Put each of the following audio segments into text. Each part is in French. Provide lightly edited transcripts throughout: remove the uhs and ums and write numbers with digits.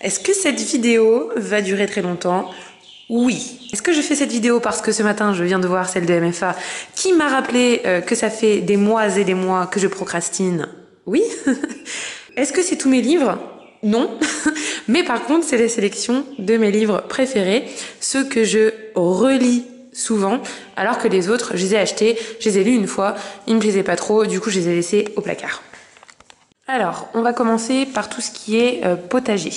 Est-ce que cette vidéo va durer très longtemps? Oui. Est-ce que je fais cette vidéo parce que ce matin je viens de voir celle de MFA qui m'a rappelé que ça fait des mois et des mois que je procrastine? Oui. Est-ce que c'est tous mes livres? Non. Mais par contre c'est la sélection de mes livres préférés, ceux que je relis souvent, alors que les autres, je les ai achetés, je les ai lus une fois, ils me plaisaient pas trop, du coup je les ai laissés au placard. Alors, on va commencer par tout ce qui est potager.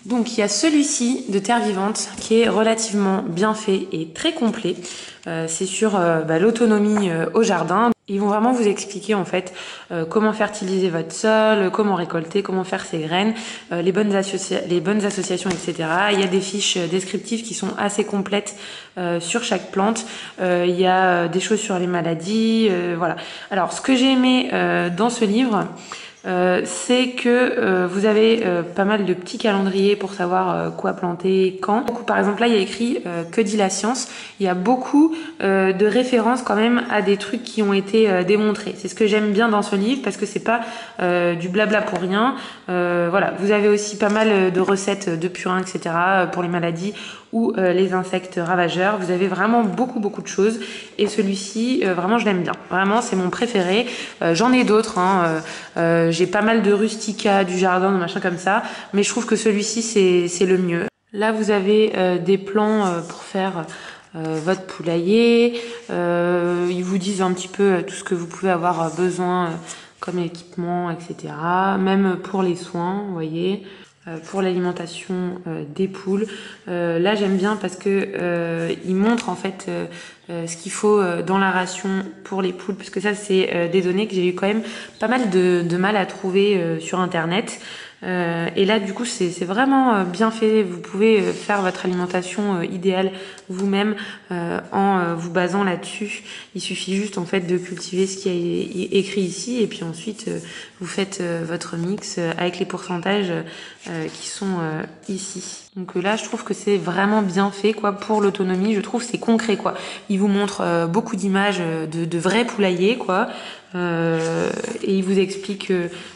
Donc il y a celui-ci de Terre Vivante qui est relativement bien fait et très complet. C'est sur l'autonomie au jardin. Ils vont vraiment vous expliquer en fait comment fertiliser votre sol, comment récolter, comment faire ses graines, les bonnes associations, etc. Il y a des fiches descriptives qui sont assez complètes sur chaque plante. Il y a des choses sur les maladies, voilà. Alors ce que j'ai aimé dans ce livre, c'est que vous avez pas mal de petits calendriers pour savoir quoi planter, quand. Par exemple, là, il y a écrit que dit la science. Il y a beaucoup de références quand même à des trucs qui ont été démontrés. C'est ce que j'aime bien dans ce livre parce que c'est pas du blabla pour rien. Voilà, vous avez aussi pas mal de recettes de purins, etc. pour les maladies ou les insectes ravageurs. Vous avez vraiment beaucoup de choses. Et celui-ci, vraiment, je l'aime bien. Vraiment, c'est mon préféré. J'en ai d'autres. J'ai pas mal de rustica, du jardin, de machin comme ça. Mais je trouve que celui-ci, c'est le mieux. Là, vous avez des plans pour faire votre poulailler. Ils vous disent un petit peu tout ce que vous pouvez avoir besoin comme équipement, etc. Même pour les soins, vous voyez. Pour l'alimentation des poules. Là, j'aime bien parce que il montre en fait ce qu'il faut dans la ration pour les poules, parce que ça, c'est des données que j'ai eu quand même pas mal de mal à trouver sur Internet. Et là, du coup, c'est vraiment bien fait. Vous pouvez faire votre alimentation idéale vous-même en vous basant là-dessus. Il suffit juste en fait de cultiver ce qui est écrit ici, et puis ensuite vous faites votre mix avec les pourcentages qui sont ici. Donc là, je trouve que c'est vraiment bien fait quoi pour l'autonomie. Je trouve c'est concret quoi. Il vous montre beaucoup d'images de vrais poulaillers quoi. Et il vous explique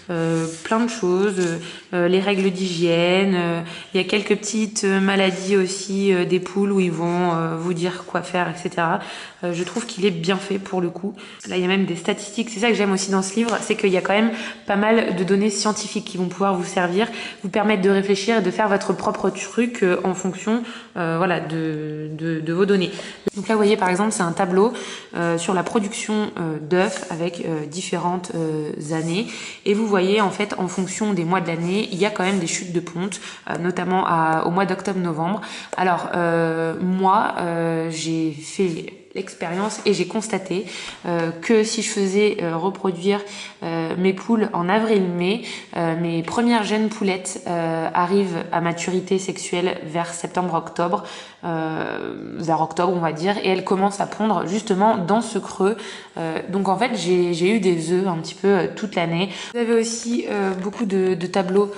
plein de choses, les règles d'hygiène. Il y a quelques petites maladies aussi des poules où ils vont vous dire quoi faire, etc. Je trouve qu'il est bien fait pour le coup. Là, il y a même des statistiques. C'est ça que j'aime aussi dans ce livre, c'est qu'il y a quand même pas mal de données scientifiques qui vont pouvoir vous servir, vous permettre de réfléchir et de faire votre propre truc en fonction voilà, de vos données. Donc là, vous voyez, par exemple, c'est un tableau sur la production d'œufs avec différentes années. Et vous voyez, en fait, en fonction des mois de l'année, il y a quand même des chutes de ponte, notamment au mois d'octobre-novembre. Alors, moi, j'ai fait l'expérience et j'ai constaté que si je faisais reproduire mes poules en avril-mai, mes premières jeunes poulettes arrivent à maturité sexuelle vers septembre-octobre, vers octobre on va dire, et elles commencent à pondre justement dans ce creux. Donc en fait j'ai eu des œufs un petit peu toute l'année. Vous avez aussi beaucoup de tableaux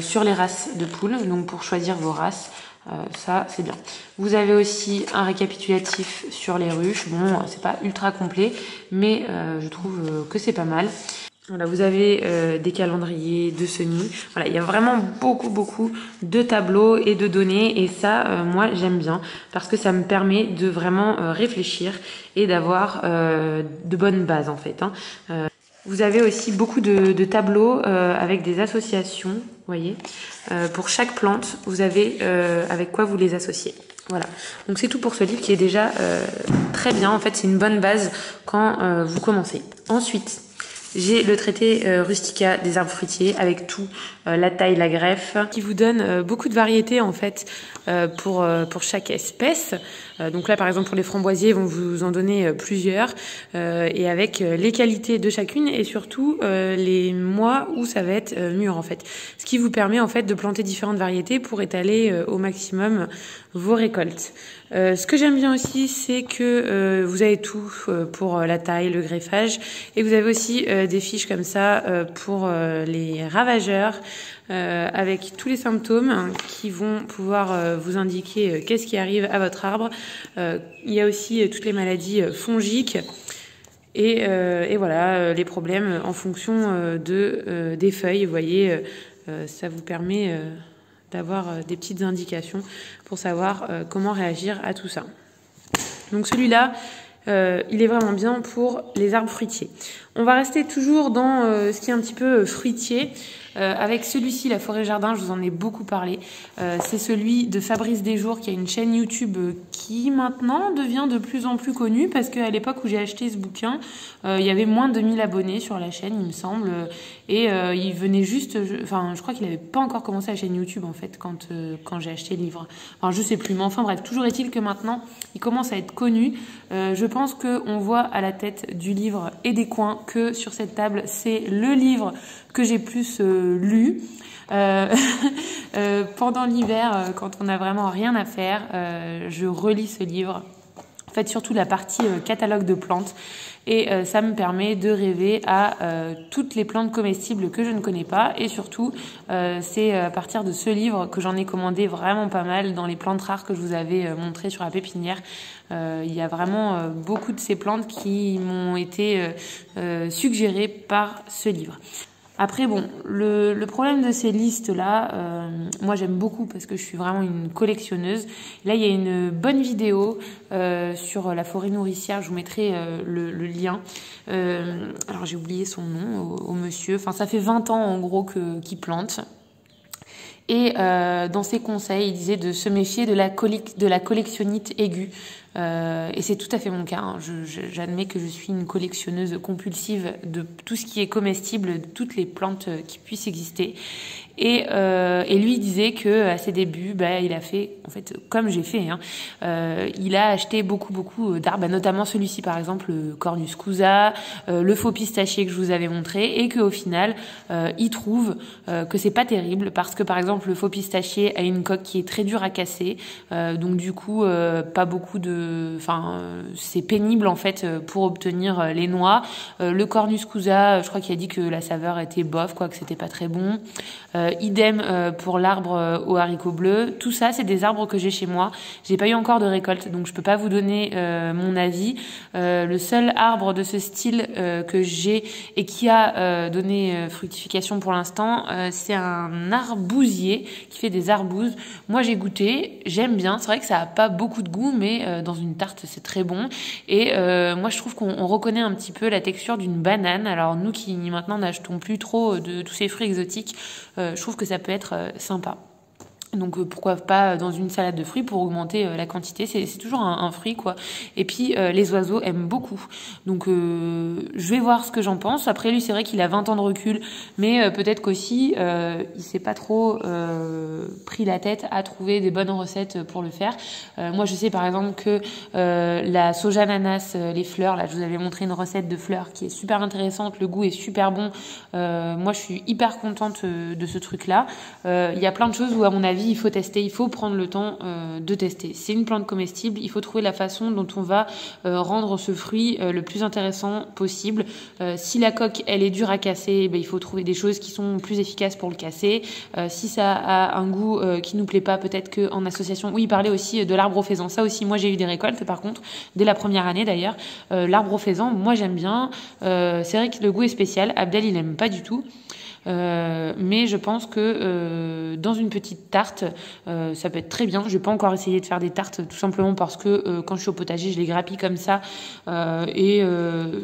sur les races de poules, donc pour choisir vos races. Ça c'est bien. Vous avez aussi un récapitulatif sur les ruches. Bon, c'est pas ultra complet, mais je trouve que c'est pas mal. Voilà, vous avez des calendriers de semis. Voilà, il y a vraiment beaucoup de tableaux et de données, et ça, moi j'aime bien parce que ça me permet de vraiment réfléchir et d'avoir de bonnes bases en fait. Vous avez aussi beaucoup de tableaux avec des associations, vous voyez. Pour chaque plante, vous avez avec quoi vous les associez. Voilà, donc c'est tout pour ce livre qui est déjà très bien. En fait, c'est une bonne base quand vous commencez. Ensuite, j'ai le traité Rustica des arbres fruitiers avec tout, la taille, la greffe, qui vous donne beaucoup de variétés en fait pour chaque espèce. Donc là par exemple pour les framboisiers, ils vont vous en donner plusieurs et avec les qualités de chacune et surtout les mois où ça va être mûr en fait. Ce qui vous permet en fait de planter différentes variétés pour étaler au maximum vos récoltes. Ce que j'aime bien aussi, c'est que vous avez tout pour la taille, le greffage, et vous avez aussi des fiches comme ça pour les ravageurs, avec tous les symptômes qui vont pouvoir vous indiquer qu'est-ce qui arrive à votre arbre. Il y a aussi toutes les maladies fongiques et voilà les problèmes en fonction des feuilles. Vous voyez, ça vous permet d'avoir des petites indications pour savoir comment réagir à tout ça. Donc celui-là, il est vraiment bien pour les arbres fruitiers. On va rester toujours dans ce qui est un petit peu fruitier. Avec celui-ci, la forêt jardin, je vous en ai beaucoup parlé. C'est celui de Fabrice Desjours qui a une chaîne YouTube qui maintenant devient de plus en plus connue parce qu'à l'époque où j'ai acheté ce bouquin, il y avait moins de 2000 abonnés sur la chaîne, il me semble. Et il venait juste, je crois qu'il n'avait pas encore commencé la chaîne YouTube en fait quand j'ai acheté le livre. Enfin, je sais plus, mais enfin bref, toujours est-il que maintenant, il commence à être connu. Je pense qu'on voit à la tête du livre et des coins que sur cette table, c'est le livre que j'ai plus lu. Pendant l'hiver, quand on n'a vraiment rien à faire, je relis ce livre. En fait, surtout la partie catalogue de plantes. Et ça me permet de rêver à toutes les plantes comestibles que je ne connais pas. Et surtout, c'est à partir de ce livre que j'en ai commandé vraiment pas mal dans les plantes rares que je vous avais montrées sur la pépinière. Il y a vraiment beaucoup de ces plantes qui m'ont été suggérées par ce livre. Après, bon, le problème de ces listes-là, moi j'aime beaucoup parce que je suis vraiment une collectionneuse. Là, il y a une bonne vidéo sur la forêt nourricière, je vous mettrai le lien. Alors j'ai oublié son nom au monsieur, enfin ça fait 20 ans en gros qu'il plante. Et dans ses conseils, il disait de se méfier de la collectionnite aiguë. Et c'est tout à fait mon cas. Hein. J'admets que je suis une collectionneuse compulsive de tout ce qui est comestible, de toutes les plantes qui puissent exister. Et lui disait que à ses débuts, il a fait, en fait, comme j'ai fait, il a acheté beaucoup d'arbres, notamment celui-ci par exemple, le Cornus Cusa, le faux pistachier que je vous avais montré, et qu'au final, il trouve que c'est pas terrible parce que par exemple le faux pistachier a une coque qui est très dure à casser, donc du coup pas beaucoup c'est pénible en fait pour obtenir les noix. Le Cornus Cusa, je crois qu'il a dit que la saveur était bof, que c'était pas très bon. Idem pour l'arbre aux haricots bleus. Tout ça, c'est des arbres que j'ai chez moi. J'ai pas eu encore de récolte, donc je peux pas vous donner mon avis. Le seul arbre de ce style que j'ai et qui a donné fructification pour l'instant, c'est un arbousier qui fait des arbouzes. Moi, j'ai goûté, j'aime bien. C'est vrai que ça a pas beaucoup de goût, mais dans une tarte, c'est très bon. Et moi, je trouve qu'on reconnaît un petit peu la texture d'une banane. Alors nous qui maintenant n'achetons plus trop de tous ces fruits exotiques, je trouve que ça peut être sympa. Donc pourquoi pas dans une salade de fruits pour augmenter la quantité, c'est toujours un fruit quoi. Et puis les oiseaux aiment beaucoup. Donc je vais voir ce que j'en pense. Après lui c'est vrai qu'il a 20 ans de recul, mais peut-être qu'aussi il s'est pas trop pris la tête à trouver des bonnes recettes pour le faire. Moi je sais par exemple que la soja ananas, les fleurs, là je vous avais montré une recette de fleurs qui est super intéressante, le goût est super bon. Moi je suis hyper contente de ce truc là. Il y a plein de choses où à mon avis il faut tester, il faut prendre le temps de tester. C'est une plante comestible, il faut trouver la façon dont on va rendre ce fruit le plus intéressant possible. Si la coque elle est dure à casser, il faut trouver des choses qui sont plus efficaces pour le casser. Si ça a un goût qui nous plaît pas, peut-être qu'en association, oui il parlait aussi de l'arbre au faisan, ça aussi moi j'ai eu des récoltes par contre, dès la première année d'ailleurs. L'arbre au faisan, moi j'aime bien, c'est vrai que le goût est spécial, Abdel il aime pas du tout. Mais je pense que dans une petite tarte ça peut être très bien. Je vais pas encore essayer de faire des tartes tout simplement parce que quand je suis au potager je les grappille comme ça et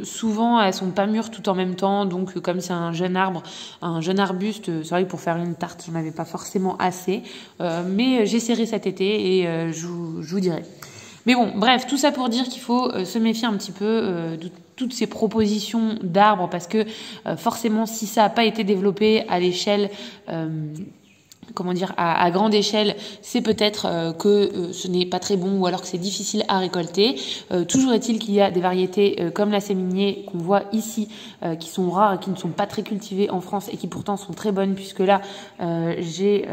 souvent elles sont pas mûres tout en même temps, donc comme c'est un jeune arbre, un jeune arbuste, c'est vrai que pour faire une tarte j'en avais pas forcément assez, mais j'essaierai cet été et je vous dirai. Mais bon, bref, tout ça pour dire qu'il faut se méfier un petit peu de toutes ces propositions d'arbres parce que forcément, si ça n'a pas été développé à l'échelle, à grande échelle, c'est peut-être que ce n'est pas très bon ou alors que c'est difficile à récolter. Toujours est-il qu'il y a des variétés comme la séminier qu'on voit ici, qui sont rares et qui ne sont pas très cultivées en France et qui pourtant sont très bonnes puisque là, j'ai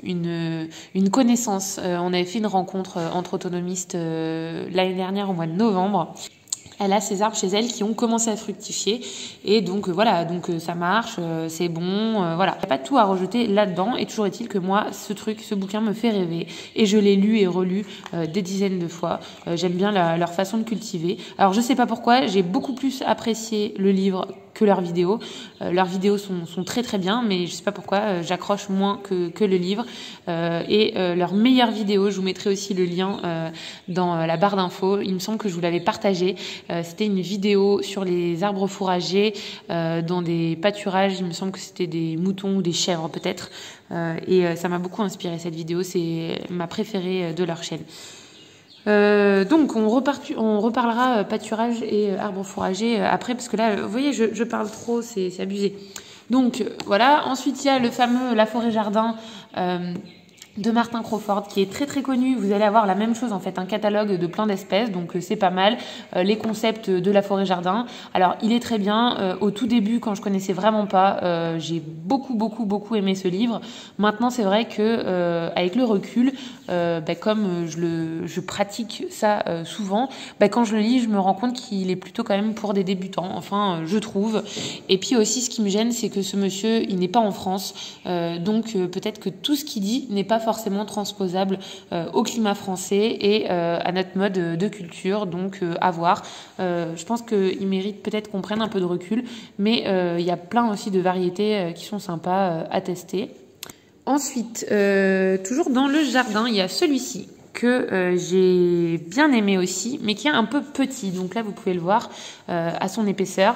une connaissance. On avait fait une rencontre entre autonomistes l'année dernière au mois de novembre. Elle a ses arbres chez elle qui ont commencé à fructifier et donc voilà, donc ça marche, c'est bon, voilà. Il n'y a pas de tout à rejeter là-dedans et toujours est-il que moi, ce bouquin me fait rêver et je l'ai lu et relu des dizaines de fois. J'aime bien leur façon de cultiver. Alors je sais pas pourquoi, j'ai beaucoup plus apprécié le livre que leurs vidéos. Leurs vidéos sont très très bien, mais je sais pas pourquoi j'accroche moins que le livre. Et leurs meilleures vidéos, je vous mettrai aussi le lien dans la barre d'infos. Il me semble que je vous l'avais partagé. C'était une vidéo sur les arbres fourragers dans des pâturages. Il me semble que c'était des moutons ou des chèvres peut-être. Et ça m'a beaucoup inspiré cette vidéo. C'est ma préférée de leur chaîne. Donc on reparlera pâturage et arbres fourragers après, parce que là, vous voyez, je parle trop, c'est abusé. Donc voilà. Ensuite, il y a le fameux La forêt jardin de Martin Crawford, qui est très très connu. Vous allez avoir la même chose en fait, un catalogue de plein d'espèces, donc c'est pas mal. Les concepts de la forêt jardin, alors il est très bien. Au tout début, quand je connaissais vraiment pas, j'ai beaucoup aimé ce livre. Maintenant c'est vrai que avec le recul, comme je pratique ça souvent, quand je le lis, je me rends compte qu'il est plutôt quand même pour des débutants, enfin je trouve. Et puis aussi, ce qui me gêne, c'est que ce monsieur, il n'est pas en France, donc peut-être que tout ce qu'il dit n'est pas forcément transposable au climat français et à notre mode de culture, donc à voir. Je pense qu'il mérite peut-être qu'on prenne un peu de recul, mais il y a plein aussi de variétés qui sont sympas à tester. Ensuite, toujours dans le jardin, il y a celui-ci que j'ai bien aimé aussi, mais qui est un peu petit. Donc là, vous pouvez le voir à son épaisseur.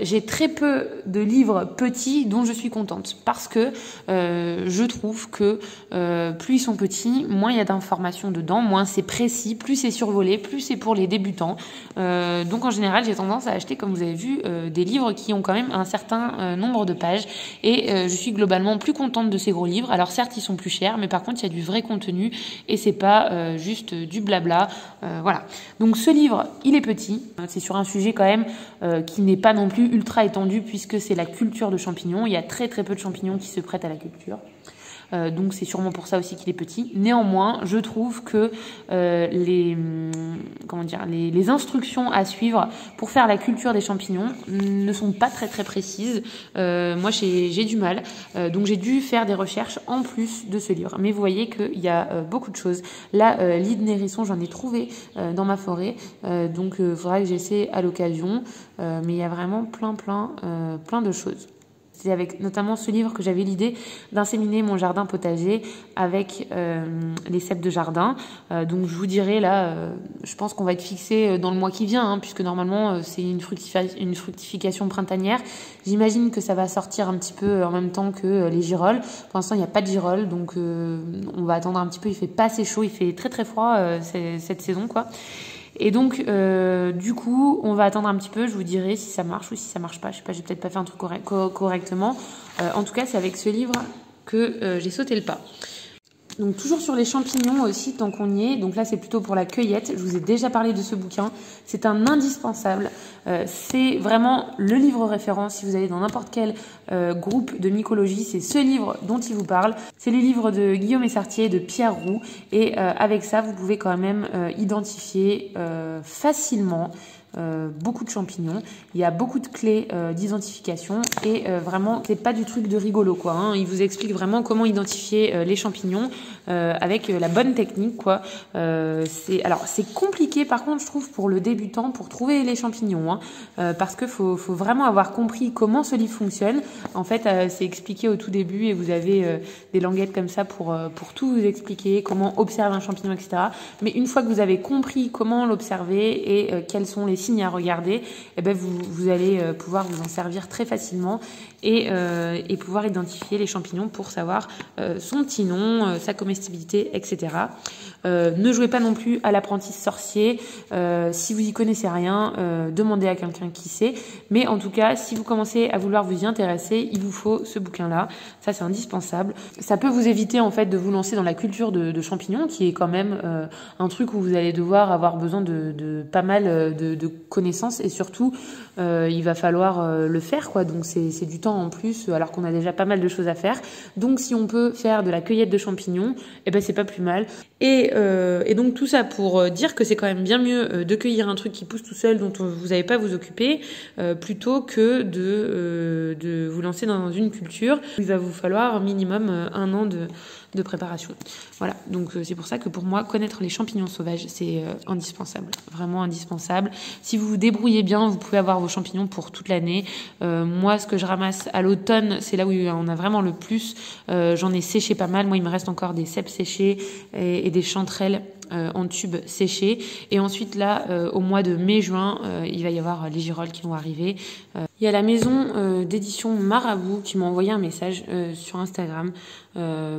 J'ai très peu de livres petits dont je suis contente, parce que je trouve que plus ils sont petits, moins il y a d'informations dedans, moins c'est précis, plus c'est survolé, plus c'est pour les débutants. Donc en général, j'ai tendance à acheter, comme vous avez vu, des livres qui ont quand même un certain nombre de pages, et je suis globalement plus contente de ces gros livres. Alors certes, ils sont plus chers, mais par contre, il y a du vrai contenu et c'est pas juste du blabla. Voilà. Donc ce livre, il est petit. C'est sur un sujet quand même qui n'est pas non plus ultra étendu, puisque c'est la culture de champignons. Il y a très très peu de champignons qui se prêtent à la culture. Donc c'est sûrement pour ça aussi qu'il est petit. Néanmoins, je trouve que les instructions à suivre pour faire la culture des champignons ne sont pas très très précises. Moi j'ai du mal, donc j'ai dû faire des recherches en plus de ce livre. Mais vous voyez qu'il y a beaucoup de choses. Là, lit de nérisson, j'en ai trouvé dans ma forêt, donc il faudra que j'essaie à l'occasion. Mais il y a vraiment plein de choses. C'est avec notamment ce livre que j'avais l'idée d'inséminer mon jardin potager avec les cèpes de jardin. Donc je vous dirai là, je pense qu'on va être fixé dans le mois qui vient, puisque normalement c'est une fructification printanière. J'imagine que ça va sortir un petit peu en même temps que les girolles. Pour l'instant, il n'y a pas de girolles, donc on va attendre un petit peu. Il fait pas assez chaud, il fait très très froid cette saison, quoi. Et donc, du coup, on va attendre un petit peu. Je vous dirai si ça marche ou si ça marche pas. Je sais pas, j'ai peut-être pas fait un truc correctement. En tout cas, c'est avec ce livre que j'ai sauté le pas. Donc toujours sur les champignons aussi, tant qu'on y est. Donc là, c'est plutôt pour la cueillette. Je vous ai déjà parlé de ce bouquin. C'est un indispensable. C'est vraiment le livre référence. Si vous allez dans n'importe quel groupe de mycologie, c'est ce livre dont il vous parle. C'est les livres de Guillaume Essartier et de Pierre Roux. Et avec ça, vous pouvez quand même identifier facilement beaucoup de champignons. Il y a beaucoup de clés d'identification et vraiment, c'est pas du truc de rigolo, quoi. Il vous explique vraiment comment identifier les champignons avec la bonne technique, quoi. C'est compliqué, par contre, je trouve, pour le débutant, pour trouver les champignons, parce que faut vraiment avoir compris comment ce livre fonctionne. En fait, c'est expliqué au tout début et vous avez des languettes comme ça pour tout vous expliquer, comment observer un champignon, etc. Mais une fois que vous avez compris comment l'observer et quels sont les signes à regarder, vous allez pouvoir vous en servir très facilement et pouvoir identifier les champignons pour savoir son petit nom, sa comestibilité, etc. Ne jouez pas non plus à l'apprenti sorcier. Si vous y connaissez rien, demandez à quelqu'un qui sait. Mais en tout cas, si vous commencez à vouloir vous y intéresser, il vous faut ce bouquin-là. Ça, c'est indispensable. Ça peut vous éviter en fait de vous lancer dans la culture de champignons, qui est quand même un truc où vous allez devoir avoir besoin de pas mal de connaissances et surtout il va falloir le faire, quoi. Donc c'est du temps en plus alors qu'on a déjà pas mal de choses à faire. Donc si on peut faire de la cueillette de champignons, c'est pas plus mal. Et donc tout ça pour dire que c'est quand même bien mieux de cueillir un truc qui pousse tout seul, dont vous n'avez pas à vous occuper, plutôt que de vous lancer dans une culture où il va vous falloir minimum 1 an de préparation. Voilà, donc c'est pour ça que pour moi, connaître les champignons sauvages, c'est indispensable, vraiment indispensable. Si vous vous débrouillez bien, vous pouvez avoir vos champignons pour toute l'année. Moi, ce que je ramasse à l'automne, c'est là où on a vraiment le plus. J'en ai séché pas mal. Moi, il me reste encore des cèpes séchés et des chanterelles en tube séchés. Et ensuite, là, au mois de mai-juin, il va y avoir les girolles qui vont arriver. Il y a la maison d'édition Marabout qui m'a envoyé un message sur Instagram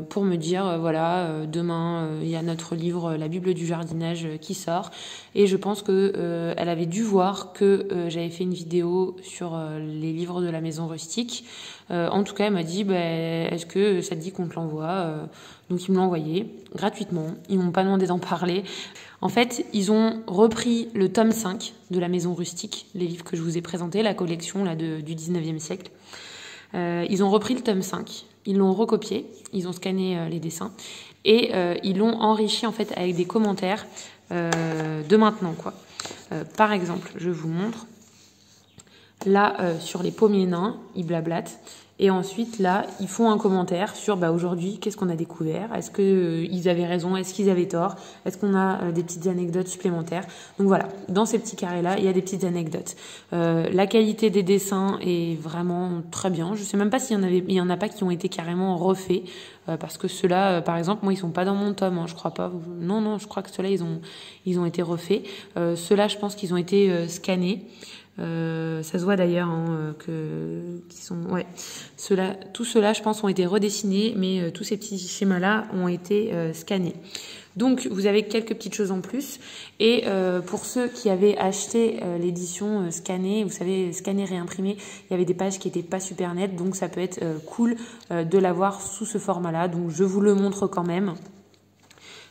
pour me dire voilà, demain il y a notre livre La Bible du jardinage qui sort, et je pense que elle avait dû voir que j'avais fait une vidéo sur les livres de la maison rustique. En tout cas, elle m'a dit est-ce que ça te dit qu'on te l'envoie? Donc ils me l'ont envoyé gratuitement, ils m'ont pas demandé d'en parler. En fait, ils ont repris le tome 5 de la maison rustique, les livres que je vous ai présentés, la collection là, du 19e siècle. Ils ont repris le tome 5, ils l'ont recopié, ils ont scanné les dessins et ils l'ont enrichi en fait avec des commentaires de maintenant, quoi. Par exemple, je vous montre. Là, sur les pommiers nains, ils blablatent. Et ensuite, là, ils font un commentaire sur aujourd'hui, qu'est-ce qu'on a découvert? Est-ce qu'ils avaient raison? Est-ce qu'ils avaient tort? Est-ce qu'on a des petites anecdotes supplémentaires? Donc voilà, dans ces petits carrés-là, il y a des petites anecdotes. La qualité des dessins est vraiment très bien. Je sais même pas s'il y en a pas qui ont été carrément refaits. Parce que ceux-là, par exemple, moi, ils sont pas dans mon tome, je crois pas. Non, je crois que ceux-là, ils ont été refaits. Ceux-là, je pense qu'ils ont été scannés. Ça se voit d'ailleurs qui sont tous ceux-là je pense ont été redessinés, mais tous ces petits schémas là ont été scannés. Donc vous avez quelques petites choses en plus, et pour ceux qui avaient acheté l'édition scannée, vous savez, scannée réimprimée, il y avait des pages qui étaient pas super nettes, donc ça peut être cool de l'avoir sous ce format là, donc je vous le montre quand même.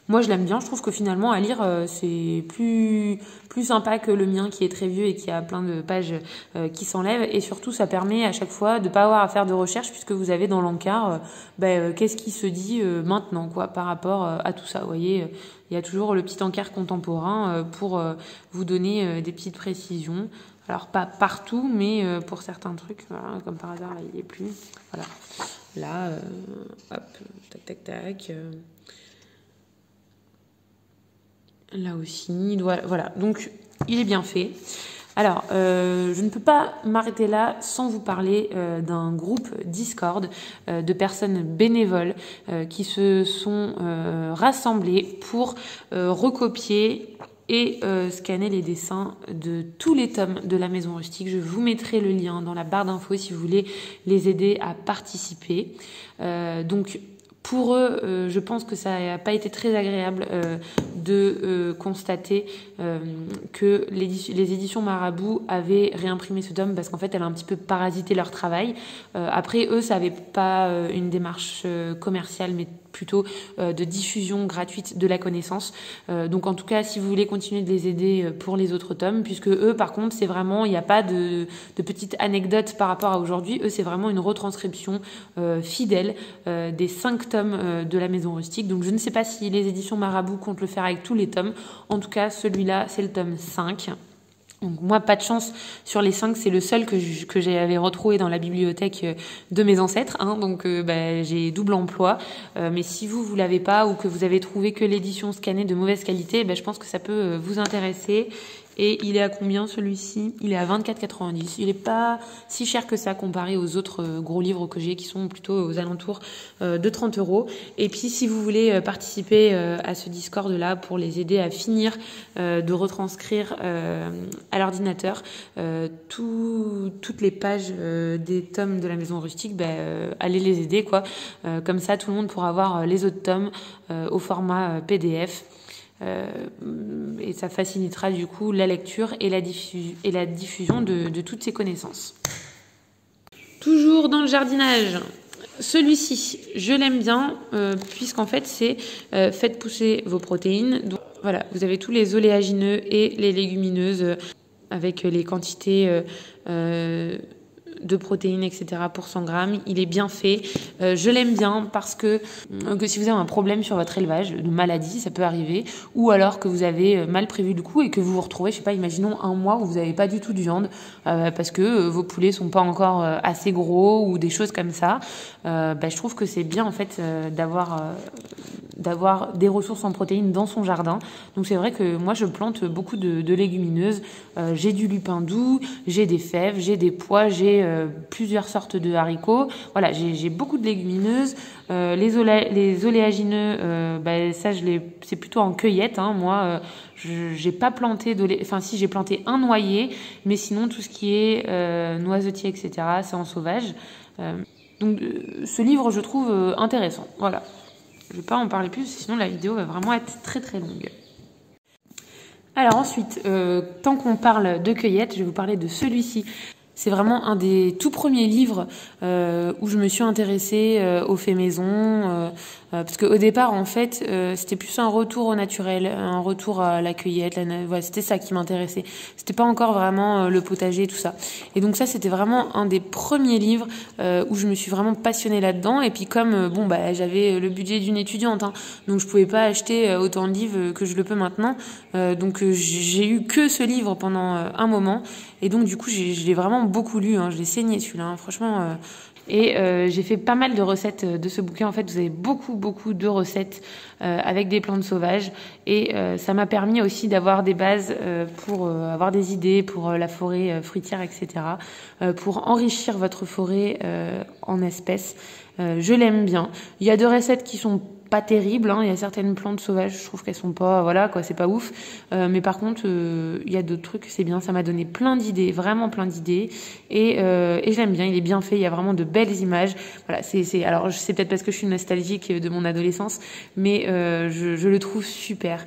Moi, je l'aime bien. Je trouve que finalement, à lire, c'est plus sympa que le mien qui est très vieux et qui a plein de pages qui s'enlèvent. Et surtout, ça permet à chaque fois de pas avoir à faire de recherche, puisque vous avez dans l'encart qu'est-ce qui se dit maintenant, quoi, par rapport à tout ça. Vous voyez, il y a toujours le petit encart contemporain pour vous donner des petites précisions. Alors, pas partout, mais pour certains trucs, voilà, comme par hasard, là, il est plus. Voilà. Là, hop, tac. Là aussi, voilà, donc il est bien fait. Alors, je ne peux pas m'arrêter là sans vous parler d'un groupe Discord de personnes bénévoles qui se sont rassemblées pour recopier et scanner les dessins de tous les tomes de la maison rustique. Je vous mettrai le lien dans la barre d'infos si vous voulez les aider à participer. Donc, pour eux, je pense que ça n'a pas été très agréable de constater que les éditions Marabout avaient réimprimé ce tome, parce qu'en fait, elle a un petit peu parasité leur travail. Après, eux, ça n'avait pas une démarche commerciale, mais plutôt de diffusion gratuite de la connaissance. Donc en tout cas, si vous voulez continuer de les aider pour les autres tomes, puisque eux, par contre, c'est vraiment, il n'y a pas de petites anecdotes par rapport à aujourd'hui. Eux, c'est vraiment une retranscription fidèle des 5 tomes de la maison rustique. Donc je ne sais pas si les éditions Marabout comptent le faire avec tous les tomes. En tout cas, celui-là, c'est le tome 5. Donc moi, pas de chance sur les 5, c'est le seul que j'avais retrouvé dans la bibliothèque de mes ancêtres, hein, donc j'ai double emploi. Mais si vous l'avez pas, ou que vous avez trouvé que l'édition scannée de mauvaise qualité, je pense que ça peut vous intéresser. Et il est à combien celui-ci? Il est à 24,90. Il est pas si cher que ça comparé aux autres gros livres que j'ai qui sont plutôt aux alentours de 30 €. Et puis si vous voulez participer à ce Discord-là pour les aider à finir de retranscrire à l'ordinateur toutes les pages des tomes de la maison rustique, allez les aider, quoi. Comme ça, tout le monde pourra voir les autres tomes au format PDF. Et ça facilitera du coup la lecture et la diffusion de toutes ces connaissances. Toujours dans le jardinage, celui-ci, je l'aime bien puisqu'en fait c'est faites pousser vos protéines. Donc voilà, vous avez tous les oléagineux et les légumineuses avec les quantités de protéines, etc. pour 100 grammes. Il est bien fait. Je l'aime bien parce que si vous avez un problème sur votre élevage, de maladie, ça peut arriver, ou alors que vous avez mal prévu le coup et que vous vous retrouvez, je sais pas, imaginons un mois où vous n'avez pas du tout de viande parce que vos poulets sont pas encore assez gros ou des choses comme ça. Je trouve que c'est bien en fait d'avoir d'avoir des ressources en protéines dans son jardin. Donc c'est vrai que moi je plante beaucoup de légumineuses. J'ai du lupin doux, j'ai des fèves, j'ai des pois, j'ai plusieurs sortes de haricots. Voilà, j'ai beaucoup de légumineuses. Les oléagineux, ça c'est plutôt en cueillette. Hein. Moi, j'ai pas planté enfin si, j'ai planté un noyer, mais sinon tout ce qui est noisetier, etc., c'est en sauvage. Donc ce livre, je trouve intéressant. Voilà. Je ne vais pas en parler plus, sinon la vidéo va vraiment être très très longue. Alors ensuite, tant qu'on parle de cueillette, je vais vous parler de celui-ci. C'est vraiment un des tout premiers livres où je me suis intéressée au fait maison, parce qu'au départ, en fait, c'était plus un retour au naturel, un retour à la cueillette. Voilà, c'était ça qui m'intéressait. C'était pas encore vraiment le potager, tout ça. Et donc ça, c'était vraiment un des premiers livres où je me suis vraiment passionnée là-dedans. Et puis comme j'avais le budget d'une étudiante, hein, donc je pouvais pas acheter autant de livres que je le peux maintenant. Donc j'ai eu que ce livre pendant un moment. Et donc du coup, je l'ai vraiment beaucoup lu. Hein, je l'ai saigné celui-là, hein, franchement. J'ai fait pas mal de recettes de ce bouquin. En fait, vous avez beaucoup de recettes avec des plantes sauvages. Et ça m'a permis aussi d'avoir des bases pour avoir des idées pour la forêt fruitière, etc. Pour enrichir votre forêt en espèces. Je l'aime bien. Il y a des recettes qui sont pas terribles, hein. Il y a certaines plantes sauvages, je trouve qu'elles sont pas, voilà quoi, c'est pas ouf. Mais par contre, il y a d'autres trucs, c'est bien. Ça m'a donné plein d'idées, vraiment plein d'idées. Et j'aime bien. Il est bien fait. Il y a vraiment de belles images. Voilà, alors c'est peut-être parce que je suis nostalgique de mon adolescence, mais je le trouve super.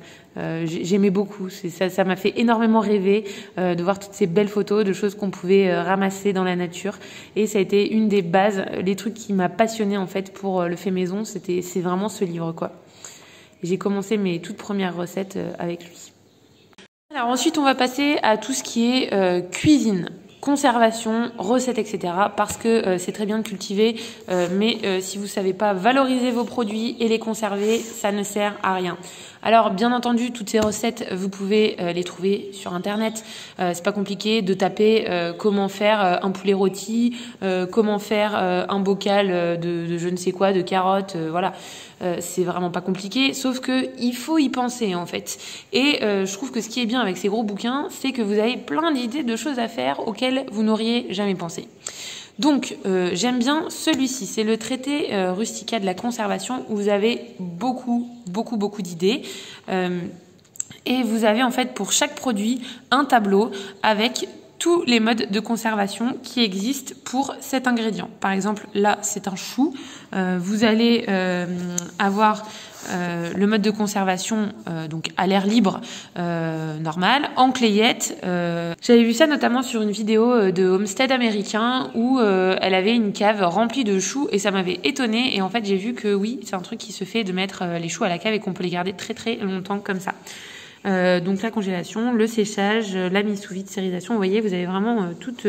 J'aimais beaucoup. Ça m'a fait énormément rêver de voir toutes ces belles photos de choses qu'on pouvait ramasser dans la nature. Et ça a été une des bases, les trucs qui m'a passionnée en fait pour le fait maison. C'est vraiment ce livre quoi. J'ai commencé mes toutes premières recettes avec lui. Alors ensuite, on va passer à tout ce qui est cuisine. Conservation, recettes, etc. Parce que c'est très bien de cultiver, mais si vous savez pas valoriser vos produits et les conserver, ça ne sert à rien. Alors bien entendu, toutes ces recettes, vous pouvez les trouver sur internet. C'est pas compliqué de taper comment faire un poulet rôti, comment faire un bocal de je ne sais quoi, de carottes, voilà. C'est vraiment pas compliqué, sauf que il faut y penser en fait. Et je trouve que ce qui est bien avec ces gros bouquins, c'est que vous avez plein d'idées de choses à faire auxquelles vous n'auriez jamais pensé. Donc j'aime bien celui-ci, c'est le traité Rustica de la conservation où vous avez beaucoup d'idées. Et vous avez en fait pour chaque produit un tableau avec tous les modes de conservation qui existent pour cet ingrédient. Par exemple, là, c'est un chou. Vous allez avoir le mode de conservation donc à l'air libre normal, en clayette. J'avais vu ça notamment sur une vidéo de Homestead américain où elle avait une cave remplie de choux et ça m'avait étonnée. Et en fait, j'ai vu que oui, c'est un truc qui se fait de mettre les choux à la cave et qu'on peut les garder très très longtemps comme ça. Donc la congélation, le séchage, la mise sous vide, stérilisation, vous voyez, vous avez vraiment toutes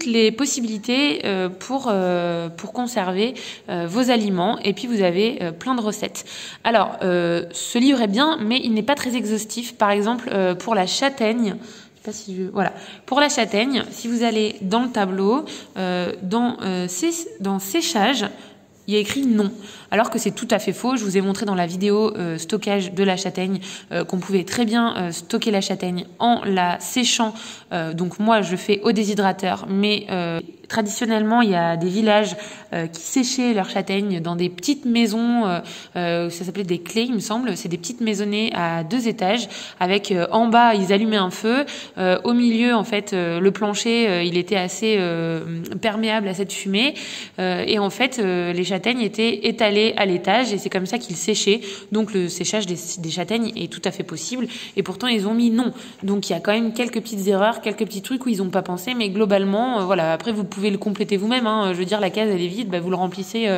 les possibilités pour conserver vos aliments et puis vous avez plein de recettes. Alors ce livre est bien mais il n'est pas très exhaustif. Par exemple pour la châtaigne, voilà. Pour la châtaigne, si vous allez dans le tableau, dans séchage, il y a écrit non, alors que c'est tout à fait faux. Je vous ai montré dans la vidéo stockage de la châtaigne qu'on pouvait très bien stocker la châtaigne en la séchant. Donc moi, je fais au déshydrateur, mais traditionnellement, il y a des villages qui séchaient leurs châtaignes dans des petites maisons, ça s'appelait des clés, il me semble. C'est des petites maisonnées à 2 étages avec en bas, ils allumaient un feu. Au milieu, en fait, le plancher, il était assez perméable à cette fumée. Et en fait, les châtaignes étaient étalées à l'étage et c'est comme ça qu'ils séchaient. Donc le séchage des châtaignes est tout à fait possible. Et pourtant, ils ont mis non. Donc il y a quand même quelques petites erreurs, quelques petits trucs où ils n'ont pas pensé. Mais globalement, voilà. Après, vous pouvez le compléter vous-même. Hein. Je veux dire, la case, elle est vide. Vous le remplissez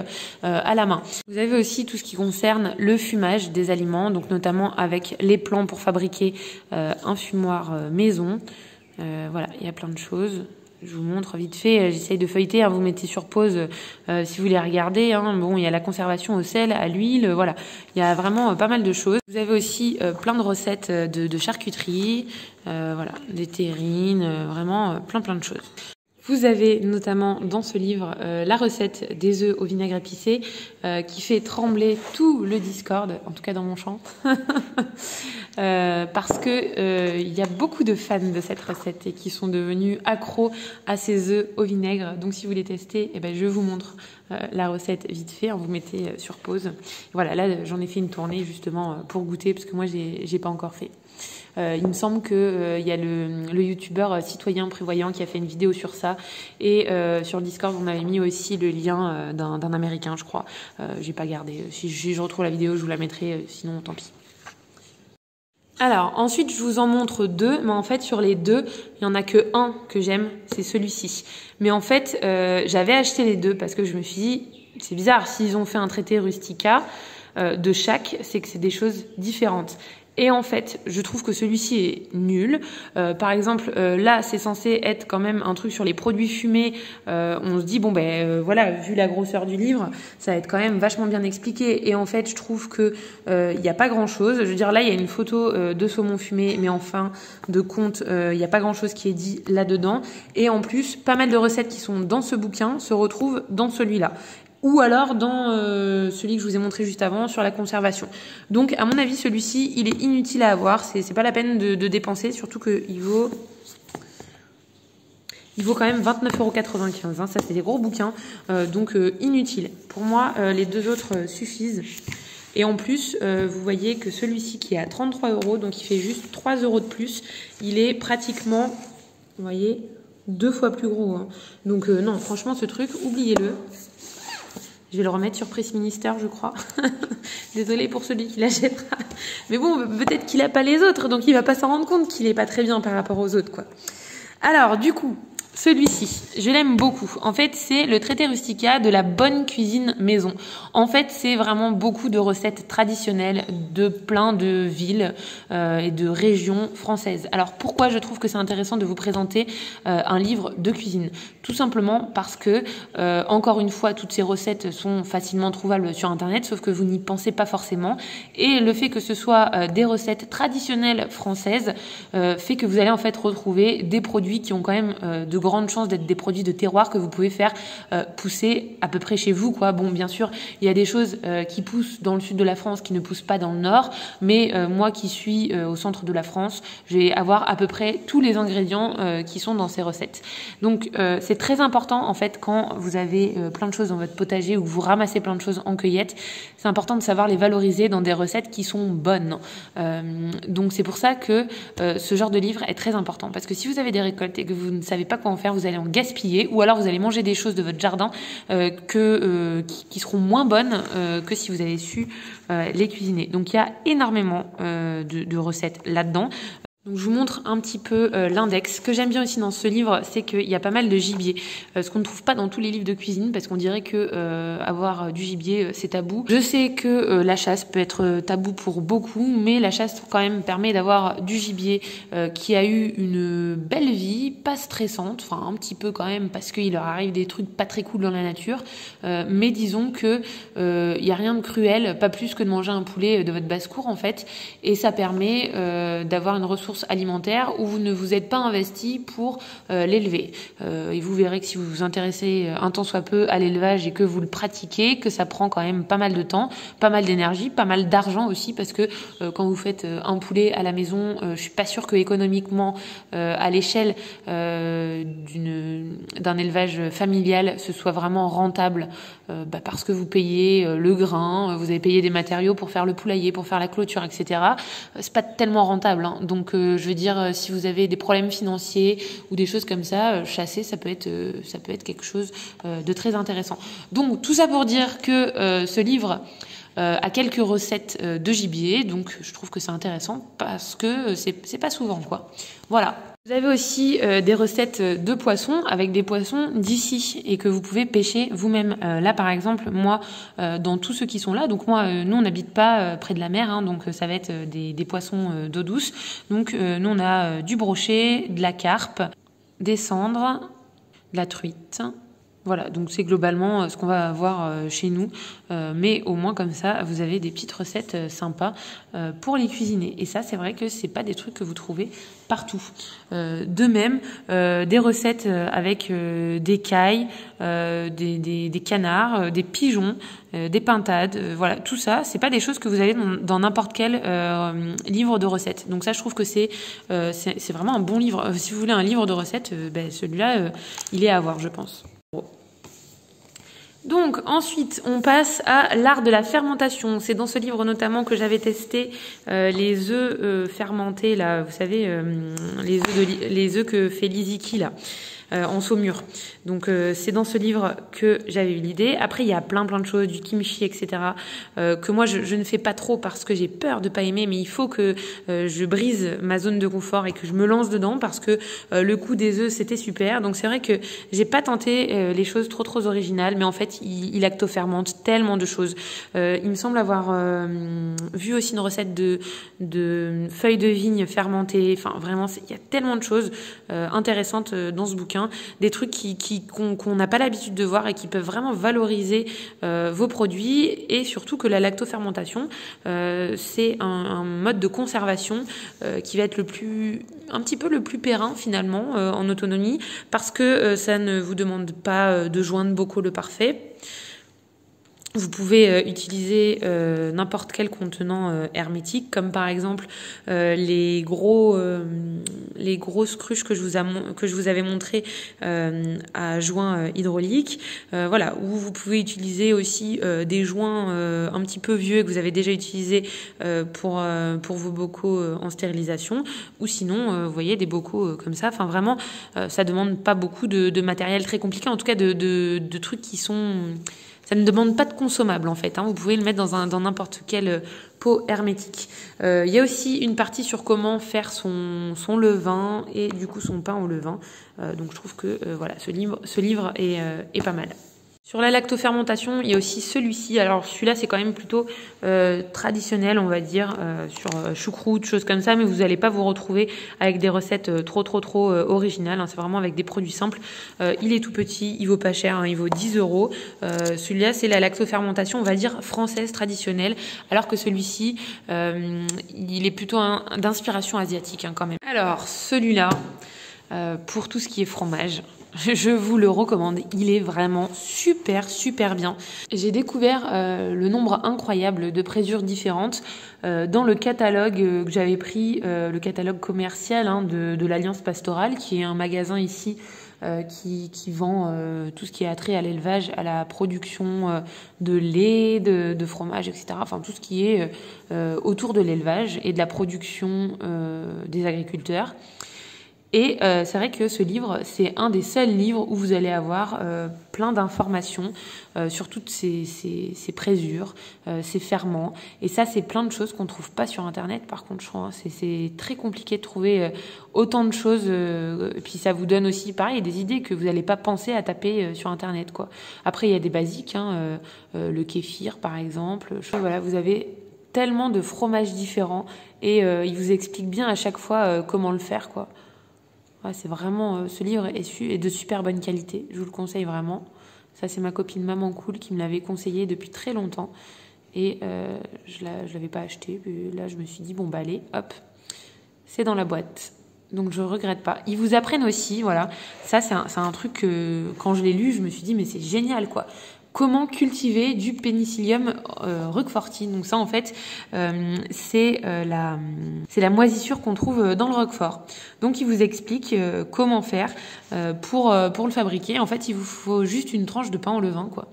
à la main. Vous avez aussi tout ce qui concerne le fumage des aliments. Donc notamment avec les plants pour fabriquer un fumoir maison. Voilà, il y a plein de choses. Je vous montre vite fait, j'essaye de feuilleter, hein, vous mettez sur pause si vous voulez regarder. Hein. Bon, il y a la conservation au sel, à l'huile, voilà. Il y a vraiment pas mal de choses. Vous avez aussi plein de recettes de charcuterie, voilà, des terrines, vraiment plein de choses. Vous avez notamment dans ce livre la recette des œufs au vinaigre épicé qui fait trembler tout le Discord, en tout cas dans mon champ, parce que il y a beaucoup de fans de cette recette et qui sont devenus accros à ces œufs au vinaigre. Donc si vous les testez, eh ben, je vous montre la recette vite fait, vous mettez sur pause. Voilà, là j'en ai fait une tournée justement pour goûter parce que moi j'ai pas encore fait. Il me semble que y a le youtubeur Citoyen Prévoyant qui a fait une vidéo sur ça et sur le Discord on avait mis aussi le lien d'un américain, je crois. J'ai pas gardé. Si je retrouve la vidéo, je vous la mettrai, sinon tant pis. Alors ensuite je vous en montre deux, mais en fait sur les deux il y en a que un que j'aime, c'est celui-ci. Mais en fait j'avais acheté les deux parce que je me suis dit c'est bizarre, s'ils ont fait un traité rustica de chaque, c'est que c'est des choses différentes. Et en fait, je trouve que celui-ci est nul. Par exemple, là, c'est censé être quand même un truc sur les produits fumés. On se dit, bon, voilà, vu la grosseur du livre, ça va être quand même vachement bien expliqué. Et en fait, je trouve que il n'y a pas grand-chose. Je veux dire, là, il y a une photo de saumon fumé, mais en fin de compte, il n'y a pas grand-chose qui est dit là-dedans. Et en plus, pas mal de recettes qui sont dans ce bouquin se retrouvent dans celui-là. Ou alors dans celui que je vous ai montré juste avant sur la conservation. Donc à mon avis celui-ci il est inutile à avoir, c'est pas la peine de dépenser, surtout qu'il vaut quand même 29,95 €, hein. Ça c'est des gros bouquins, donc inutile. Pour moi les deux autres suffisent. Et en plus, vous voyez que celui-ci qui est à 33 €, donc il fait juste 3 € de plus, il est pratiquement, vous voyez, 2 fois plus gros, hein. Donc non, franchement ce truc, oubliez-le. Je vais le remettre sur Presse Ministère, je crois. Désolée pour celui qui l'achètera. Mais bon, peut-être qu'il n'a pas les autres, donc il va pas s'en rendre compte qu'il est pas très bien par rapport aux autres, quoi. Alors, du coup, celui-ci, je l'aime beaucoup. En fait, c'est le traité rustica de la bonne cuisine maison. En fait, c'est vraiment beaucoup de recettes traditionnelles de plein de villes et de régions françaises. Alors, pourquoi je trouve que c'est intéressant de vous présenter un livre de cuisine? Tout simplement parce que, encore une fois, toutes ces recettes sont facilement trouvables sur Internet, sauf que vous n'y pensez pas forcément. Et le fait que ce soit des recettes traditionnelles françaises fait que vous allez en fait retrouver des produits qui ont quand même de grandes chances d'être des produits de terroir que vous pouvez faire pousser à peu près chez vous, quoi. Bon, bien sûr, il y a des choses qui poussent dans le sud de la France qui ne poussent pas dans le nord, mais moi qui suis au centre de la France, je vais avoir à peu près tous les ingrédients qui sont dans ces recettes. Donc c'est très important en fait quand vous avez plein de choses dans votre potager ou que vous ramassez plein de choses en cueillette, c'est important de savoir les valoriser dans des recettes qui sont bonnes. Donc c'est pour ça que ce genre de livre est très important, parce que si vous avez des récoltes et que vous ne savez pas quoi en faire, vous allez en gaspiller, ou alors vous allez manger des choses de votre jardin qui seront moins bonnes que si vous avez su les cuisiner. Donc il y a énormément de recettes là-dedans. Donc je vous montre un petit peu l'index. Ce que j'aime bien aussi dans ce livre, c'est qu'il y a pas mal de gibier, ce qu'on ne trouve pas dans tous les livres de cuisine, parce qu'on dirait que avoir du gibier c'est tabou. Je sais que la chasse peut être tabou pour beaucoup, mais la chasse quand même permet d'avoir du gibier qui a eu une belle vie, pas stressante, enfin un petit peu quand même, parce qu'il leur arrive des trucs pas très cool dans la nature, mais disons que y a rien de cruel, pas plus que de manger un poulet de votre basse-cour en fait, et ça permet d'avoir une ressource alimentaire où vous ne vous êtes pas investi pour l'élever. Et vous verrez que si vous vous intéressez un tant soit peu à l'élevage et que vous le pratiquez, que ça prend quand même pas mal de temps, pas mal d'énergie, pas mal d'argent aussi, parce que quand vous faites un poulet à la maison, je suis pas sûre que économiquement à l'échelle d'un élevage familial ce soit vraiment rentable, parce que vous payez le grain, vous avez payé des matériaux pour faire le poulailler, pour faire la clôture, etc. C'est pas tellement rentable, hein. Donc je veux dire, si vous avez des problèmes financiers ou des choses comme ça, chasser, ça peut être quelque chose de très intéressant. Donc tout ça pour dire que ce livre a quelques recettes de gibier, donc je trouve que c'est intéressant parce que c'est pas souvent, quoi. Voilà. Vous avez aussi des recettes de poissons avec des poissons d'ici et que vous pouvez pêcher vous-même. Là, par exemple, moi, dans tous ceux qui sont là, donc moi, nous, on n'habite pas près de la mer, hein, donc ça va être des poissons d'eau douce. Donc, nous, on a du brochet, de la carpe, des cendres, de la truite, Voilà, donc c'est globalement ce qu'on va avoir chez nous, mais au moins comme ça, vous avez des petites recettes sympas pour les cuisiner. Et ça, c'est vrai que c'est pas des trucs que vous trouvez partout. De même, des recettes avec des cailles, des canards, des pigeons, des pintades, voilà, tout ça, c'est pas des choses que vous avez dans n'importe quel livre de recettes. Donc ça, je trouve que c'est vraiment un bon livre. Si vous voulez un livre de recettes, celui-là, il est à avoir, je pense. Donc ensuite, on passe à l'art de la fermentation. C'est dans ce livre notamment que j'avais testé les œufs fermentés, là, vous savez, les œufs que fait Liziki, là. En saumure. Donc c'est dans ce livre que j'avais eu l'idée. Après il y a plein de choses, du kimchi, etc. Que moi je ne fais pas trop parce que j'ai peur de pas aimer, mais il faut que je brise ma zone de confort et que je me lance dedans parce que le coup des œufs c'était super. Donc c'est vrai que j'ai pas tenté les choses trop originales, mais en fait il lactofermente tellement de choses. Il me semble avoir vu aussi une recette de feuilles de vigne fermentées. Enfin vraiment il y a tellement de choses intéressantes dans ce bouquin. Des trucs qu'on n'a pas l'habitude de voir et qui peuvent vraiment valoriser vos produits, et surtout que la lactofermentation c'est un mode de conservation qui va être un petit peu le plus périn finalement en autonomie, parce que ça ne vous demande pas de joindre beaucoup le parfait. Vous pouvez utiliser n'importe quel contenant hermétique, comme par exemple les grosses cruches que je vous avais montré à joint hydraulique. Voilà, ou vous pouvez utiliser aussi des joints un petit peu vieux que vous avez déjà utilisés pour vos bocaux en stérilisation, ou sinon, vous voyez, des bocaux comme ça. Enfin, vraiment, ça demande pas beaucoup de matériel très compliqué, en tout cas de trucs qui sont... Ça ne demande pas de consommable en fait, hein. Vous pouvez le mettre dans n'importe quel pot hermétique. Il y a aussi une partie sur comment faire son levain et du coup son pain au levain. Donc je trouve que voilà, ce livre est pas mal. Sur la lactofermentation, il y a aussi celui-ci. Alors celui-là, c'est quand même plutôt traditionnel, on va dire, sur choucroute, choses comme ça, mais vous n'allez pas vous retrouver avec des recettes trop originales, hein. C'est vraiment avec des produits simples. Il est tout petit, il vaut pas cher, hein, il vaut 10 €. Celui-là, c'est la lactofermentation, on va dire, française, traditionnelle, alors que celui-ci, il est plutôt d'inspiration asiatique, hein, quand même. Alors, celui-là, pour tout ce qui est fromage, je vous le recommande, il est vraiment super bien. J'ai découvert le nombre incroyable de présures différentes dans le catalogue que j'avais pris, le catalogue commercial, hein, de l'Alliance Pastorale, qui est un magasin ici qui vend tout ce qui est attrait à l'élevage, à la production de lait, de fromage, etc. Enfin tout ce qui est autour de l'élevage et de la production des agriculteurs. Et c'est vrai que ce livre, c'est un des seuls livres où vous allez avoir plein d'informations sur toutes ces présures, ces ferments. Et ça, c'est plein de choses qu'on ne trouve pas sur Internet, par contre, je crois. C'est très compliqué de trouver autant de choses. Et puis ça vous donne aussi, pareil, des idées que vous n'allez pas penser à taper sur Internet, quoi. Après, il y a des basiques, hein, le kéfir, par exemple. Voilà, vous avez tellement de fromages différents et il vous explique bien à chaque fois comment le faire, quoi. Ouais, c'est vraiment, ce livre est de super bonne qualité, je vous le conseille vraiment. Ça, c'est ma copine Maman Cool qui me l'avait conseillé depuis très longtemps et je l'avais pas acheté. Puis là, je me suis dit bon bah allez, hop, c'est dans la boîte. Donc je regrette pas. Ils vous apprennent aussi, voilà. Ça, c'est un truc que quand je l'ai lu, je me suis dit mais c'est génial, quoi. Comment cultiver du Penicillium roqueforti. Donc ça, en fait, c'est la moisissure qu'on trouve dans le roquefort. Donc il vous explique comment faire pour le fabriquer. En fait, il vous faut juste une tranche de pain au levain, quoi.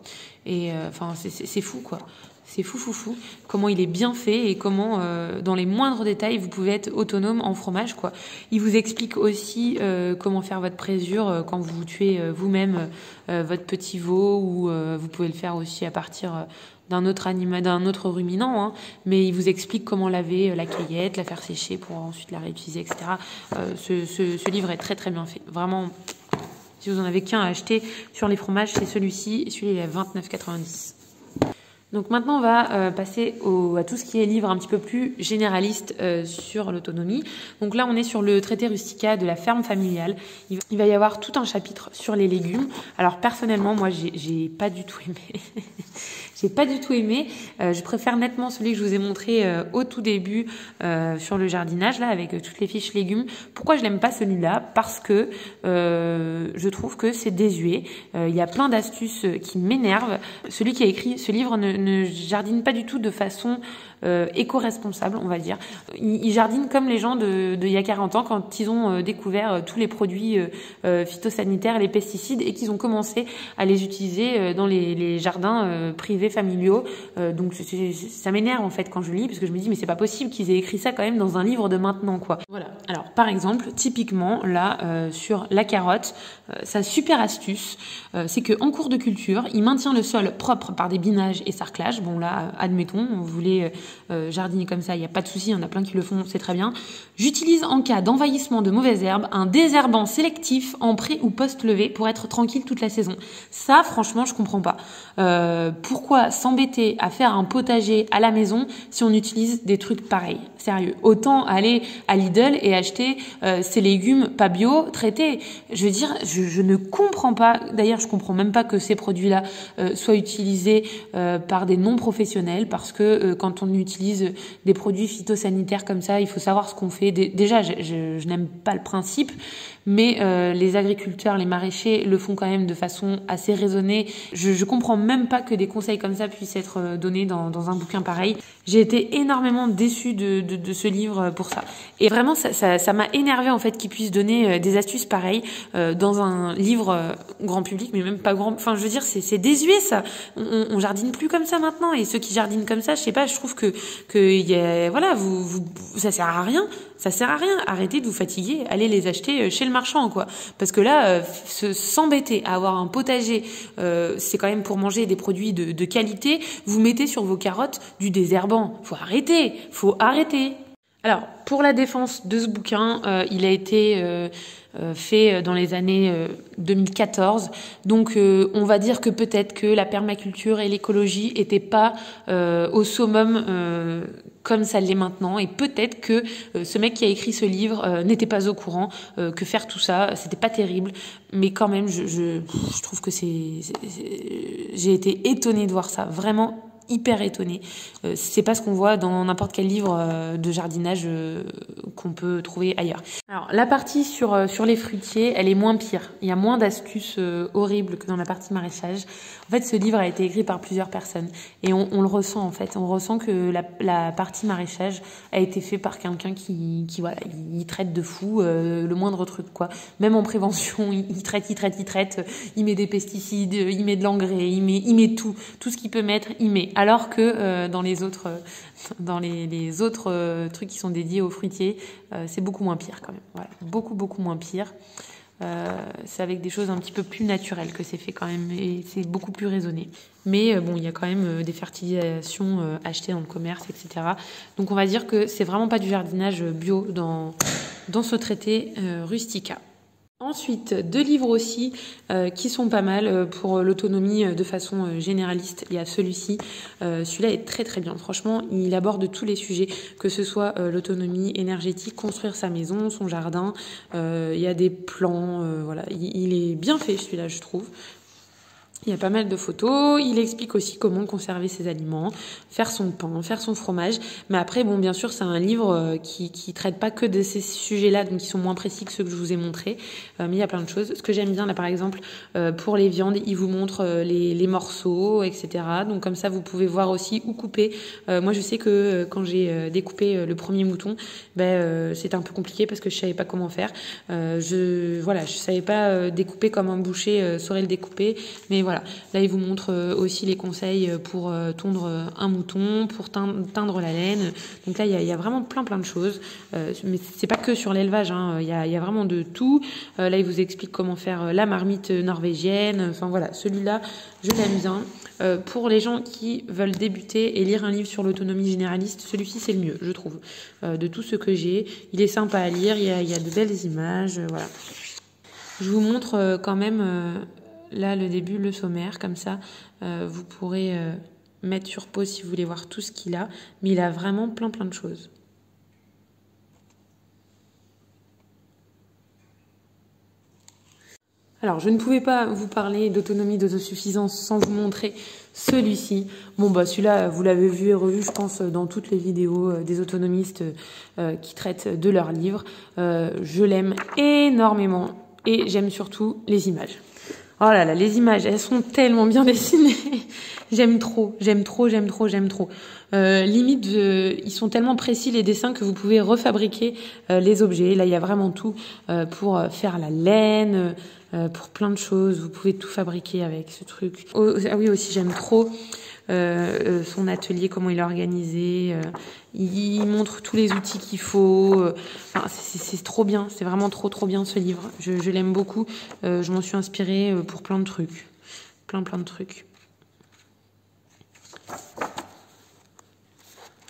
Et enfin, c'est fou, quoi. C'est fou. Comment il est bien fait et comment, dans les moindres détails, vous pouvez être autonome en fromage, quoi. Il vous explique aussi comment faire votre présure quand vous tuez vous-même votre petit veau, ou vous pouvez le faire aussi à partir d'un autre animal, d'un autre ruminant, hein. Mais il vous explique comment laver la cueillette, la faire sécher pour ensuite la réutiliser, etc. Ce livre est très bien fait. Vraiment, si vous en avez qu'un à acheter sur les fromages, c'est celui-ci. Et celui-là, il est à 29,90 €. Donc maintenant, on va passer à tout ce qui est livre un petit peu plus généraliste sur l'autonomie. Donc là, on est sur le traité Rustica de la ferme familiale. Il va y avoir tout un chapitre sur les légumes. Alors personnellement, moi, j'ai pas du tout aimé. J'ai pas du tout aimé. Je préfère nettement celui que je vous ai montré au tout début sur le jardinage, là, avec toutes les fiches légumes. Pourquoi je l'aime pas celui-là? Parce que je trouve que c'est désuet. Il y a plein d'astuces qui m'énervent. Celui qui a écrit ce livre ne jardine pas du tout de façon éco-responsable, on va dire. Il jardine comme les gens de il y a 40 ans quand ils ont découvert tous les produits phytosanitaires, les pesticides et qu'ils ont commencé à les utiliser dans les jardins privés familiaux. Donc ça m'énerve en fait quand je lis parce que je me dis mais c'est pas possible qu'ils aient écrit ça quand même dans un livre de maintenant quoi. Voilà. Alors par exemple, typiquement là sur la carotte, sa super astuce, c'est que en cours de culture, il maintient le sol propre par des binages et sarclages. Bon là, admettons, vous voulez jardiner comme ça, il n'y a pas de souci, il y en a plein qui le font, c'est très bien. J'utilise en cas d'envahissement de mauvaises herbes un désherbant sélectif en pré ou post-levée pour être tranquille toute la saison. Ça, franchement, je comprends pas. Pourquoi s'embêter à faire un potager à la maison si on utilise des trucs pareils? Sérieux. Autant aller à Lidl et acheter ces légumes pas bio traités. Je veux dire, je ne comprends pas. D'ailleurs, je comprends même pas que ces produits-là soient utilisés par des non-professionnels parce que quand on utilise des produits phytosanitaires comme ça, il faut savoir ce qu'on fait. Déjà, je n'aime pas le principe, mais les agriculteurs, les maraîchers le font quand même de façon assez raisonnée. Je comprends même pas que des conseils comme ça puissent être donnés dans un bouquin pareil. J'ai été énormément déçue de ce livre pour ça. Et vraiment, ça m'a énervé en fait qu'ils puissent donner des astuces pareilles dans un livre grand public, mais même pas grand. Enfin, je veux dire, c'est désuet ça. On jardine plus comme ça maintenant. Et ceux qui jardinent comme ça, je sais pas, je trouve que y a, voilà, ça sert à rien. Ça sert à rien. Arrêtez de vous fatiguer. Allez les acheter chez le marchand, quoi. Parce que là, s'embêter à avoir un potager, c'est quand même pour manger des produits de qualité. Vous mettez sur vos carottes du désherbant. Faut arrêter. Alors, pour la défense de ce bouquin, il a été fait dans les années 2014. Donc, on va dire que peut-être que la permaculture et l'écologie étaient pas au summum comme ça l'est maintenant. Et peut-être que ce mec qui a écrit ce livre n'était pas au courant que faire tout ça, c'était pas terrible. Mais quand même, je trouve que j'ai été étonnée de voir ça. Vraiment hyper étonnée. C'est pas ce qu'on voit dans n'importe quel livre de jardinage qu'on peut trouver ailleurs. Alors la partie sur les fruitiers, elle est moins pire. Il y a moins d'astuces horribles que dans la partie maraîchage. En fait, ce livre a été écrit par plusieurs personnes et on le ressent en fait. On ressent que la partie maraîchage a été fait par quelqu'un qui voilà, il traite de fou le moindre truc quoi. Même en prévention, il traite, il met des pesticides, il met de l'engrais, il met tout ce qu'il peut mettre, il met. Alors que dans les autres trucs qui sont dédiés aux fruitiers, c'est beaucoup moins pire quand même. Voilà, beaucoup moins pire. C'est avec des choses un petit peu plus naturelles que c'est fait quand même et c'est beaucoup plus raisonné. Mais bon, il y a quand même des fertilisations achetées dans le commerce, etc. Donc on va dire que c'est vraiment pas du jardinage bio dans ce traité Rustica. Ensuite, 2 livres aussi qui sont pas mal pour l'autonomie de façon généraliste. Il y a celui-ci. Celui-là est très très bien. Franchement, il aborde tous les sujets, que ce soit l'autonomie énergétique, construire sa maison, son jardin. Il y a des plans. Voilà, il est bien fait celui-là, je trouve. Il y a pas mal de photos. Il explique aussi comment conserver ses aliments, faire son pain, faire son fromage. Mais après, bon, bien sûr, c'est un livre qui traite pas que de ces sujets-là, donc qui sont moins précis que ceux que je vous ai montrés. Mais il y a plein de choses. Ce que j'aime bien, là, par exemple, pour les viandes, il vous montre les morceaux, etc. Donc comme ça, vous pouvez voir aussi où couper. Moi, je sais que quand j'ai découpé le premier mouton, c'était un peu compliqué parce que je savais pas comment faire. Je savais pas découper comme un boucher saurait le découper. Mais voilà, là il vous montre aussi les conseils pour tondre un mouton, pour teindre la laine. Donc là il y a vraiment plein de choses. Mais c'est pas que sur l'élevage, hein. Il y a vraiment de tout. Là il vous explique comment faire la marmite norvégienne. Enfin voilà, celui-là je l'aime bien. Pour les gens qui veulent débuter et lire un livre sur l'autonomie généraliste, celui-ci c'est le mieux, je trouve. De tout ce que j'ai, il est sympa à lire, il y a de belles images, voilà. Je vous montre quand même là le début, le sommaire, comme ça vous pourrez mettre sur pause si vous voulez voir tout ce qu'il a, mais il a vraiment plein de choses. Alors, je ne pouvais pas vous parler d'autonomie, d'autosuffisance sans vous montrer celui-ci. Bon, bah celui-là, vous l'avez vu et revu, je pense, dans toutes les vidéos des autonomistes qui traitent de leurs livres. Je l'aime énormément et j'aime surtout les images. Oh là là, les images, elles sont tellement bien dessinées. J'aime trop. Limite, ils sont tellement précis les dessins que vous pouvez refabriquer les objets. Là, il y a vraiment tout pour faire la laine, pour plein de choses. Vous pouvez tout fabriquer avec ce truc. Oh, ah oui, aussi, j'aime trop son atelier, comment il est organisé. Il montre tous les outils qu'il faut. Enfin, c'est trop bien. C'est vraiment trop bien ce livre. Je l'aime beaucoup. Je m'en suis inspirée pour plein de trucs. Plein de trucs.